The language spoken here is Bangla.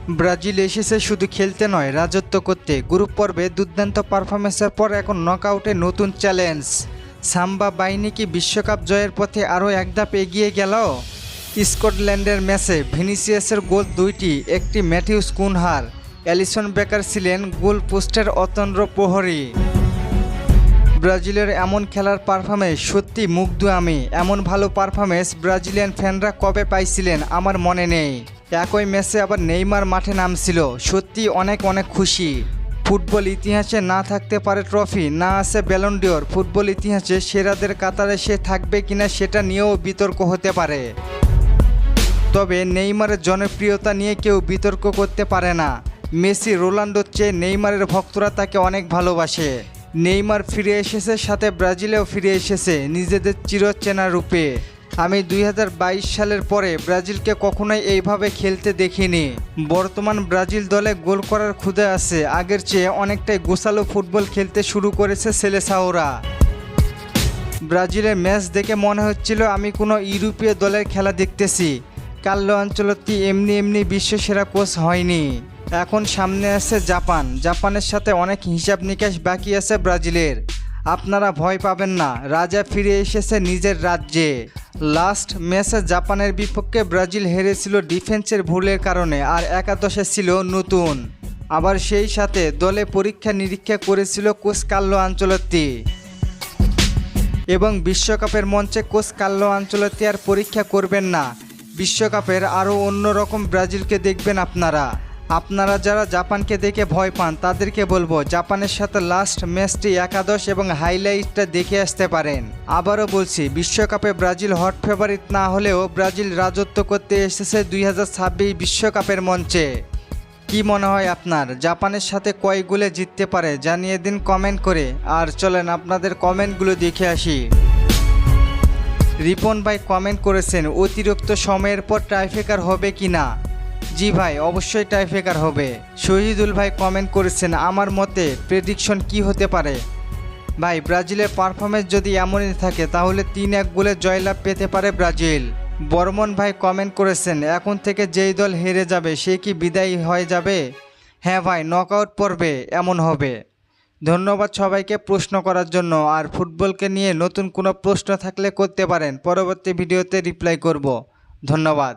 ব্রাজিল এসেছে শুধু খেলতে নয়, রাজত্ব করতে। গ্রুপ পর্বে দুর্দান্ত পারফরমেন্সের পর এখন নকআউটে নতুন চ্যালেঞ্জ। সাম্বা বাহিনী কি বিশ্বকাপ জয়ের পথে আরও এক ধাপ এগিয়ে গেল? স্কটল্যান্ডের ম্যাচে ভিনিসিয়াসের গোল দুইটি, একটি ম্যাথিউস কুনহার। অ্যালিসন বেকার ছিলেন গোল পোস্টের অতন্দ্র প্রহরী। ব্রাজিলের এমন খেলার পারফরমেন্স সত্যি মুগ্ধ আমি। এমন ভালো পারফরমেন্স ব্রাজিলিয়ান ফ্যানরা কবে পাইছিলেন আমার মনে নেই। একই ম্যাচে আবার নেইমার মাঠে নামছিল, সত্যি অনেক খুশি। ফুটবল ইতিহাসে না থাকতে পারে ট্রফি, না আছে ব্যালন ডিওর। ফুটবল ইতিহাসে সেরাদের কাতারে সে থাকবে কিনা সেটা নিয়েও বিতর্ক হতে পারে। তবে নেইমারের জনপ্রিয়তা নিয়ে কেউ বিতর্ক করতে পারে না। মেসি, রোনাল্ডোর চেয়ে নেইমারের ভক্তরা তাকে অনেক ভালোবাসে। নেইমার ফিরে এসেছে, সাথে ব্রাজিলেও ফিরে এসেছে নিজেদের চিরচেনা রূপে। আমি 2022 সালের পরে ব্রাজিলকে কখনোই এইভাবে খেলতে দেখিনি। বর্তমান ব্রাজিল দলে গোল করার ক্ষুধা আছে, আগের চেয়ে অনেকটাই গোছালো ফুটবল খেলতে শুরু করেছে সেলেসাওরা। ব্রাজিলের ম্যাচ দেখে মনে হচ্ছিল আমি কোনো ইউরোপীয় দলের খেলা দেখতেছি। কার্লো আনচেলত্তি এমনি বিশ্বসেরা কোচ হয়নি। এখন সামনে আছে জাপানের সাথে অনেক হিসাব নিকাশ বাকি আছে ব্রাজিলের। আপনারা ভয় পাবেন না, রাজা ফিরে এসেছে নিজের রাজ্যে। লাস্ট ম্যাচে জাপানের বিপক্ষে ব্রাজিল হেরেছিল ডিফেন্সের ভুলের কারণে, আর একাদশে ছিল নতুন। আবার সেই সাথে দলে পরীক্ষা নিরীক্ষা করেছিল কোচ কার্লো আনচেলত্তি। এবং বিশ্বকাপের মঞ্চে কোচ কার্লো আনচেলত্তি আর পরীক্ষা করবেন না। বিশ্বকাপের আরও অন্যরকম ব্রাজিলকে দেখবেন আপনারা যারা জাপানকে দেখে ভয় পান তাদেরকে বলবো জাপানের সাথে লাস্ট ম্যাচটি একাদশ এবং হাইলাইটটা দেখে আসতে পারেন। আবারও বলছি, বিশ্বকাপে ব্রাজিল হট ফেভারিট না হলেও ব্রাজিল রাজত্ব করতে এসেছে 2026 বিশ্বকাপের মঞ্চে। কি মনে হয় আপনার, জাপানের সাথে কয় গোলে জিততে পারে জানিয়ে দিন কমেন্ট করে। আর চলেন আপনাদের কমেন্টগুলো দেখে আসি। রিপন ভাই কমেন্ট করেছেন অতিরিক্ত সময়ের পর টাইব্রেকার হবে কি না। জি ভাই, অবশ্যই টাইব্রেকার হবে। শহীদুল ভাই কমেন্ট করেছেন আমার মতে প্রেডিকশন কি হতে পারে। ভাই, ব্রাজিলের পারফরমেন্স যদি এমনই থাকে তাহলে 3-1 গোলে জয়লাভ পেতে পারে ব্রাজিল। বর্মন ভাই কমেন্ট করেছেন এখন থেকে যেই দল হেরে যাবে সে কি বিদায়ী হয়ে যাবে। হ্যাঁ ভাই, নকআউট পর্বে এমন হবে। ধন্যবাদ সবাইকে প্রশ্ন করার জন্য। আর ফুটবলকে নিয়ে নতুন কোনো প্রশ্ন থাকলে করতে পারেন, পরবর্তী ভিডিওতে রিপ্লাই করব। ধন্যবাদ।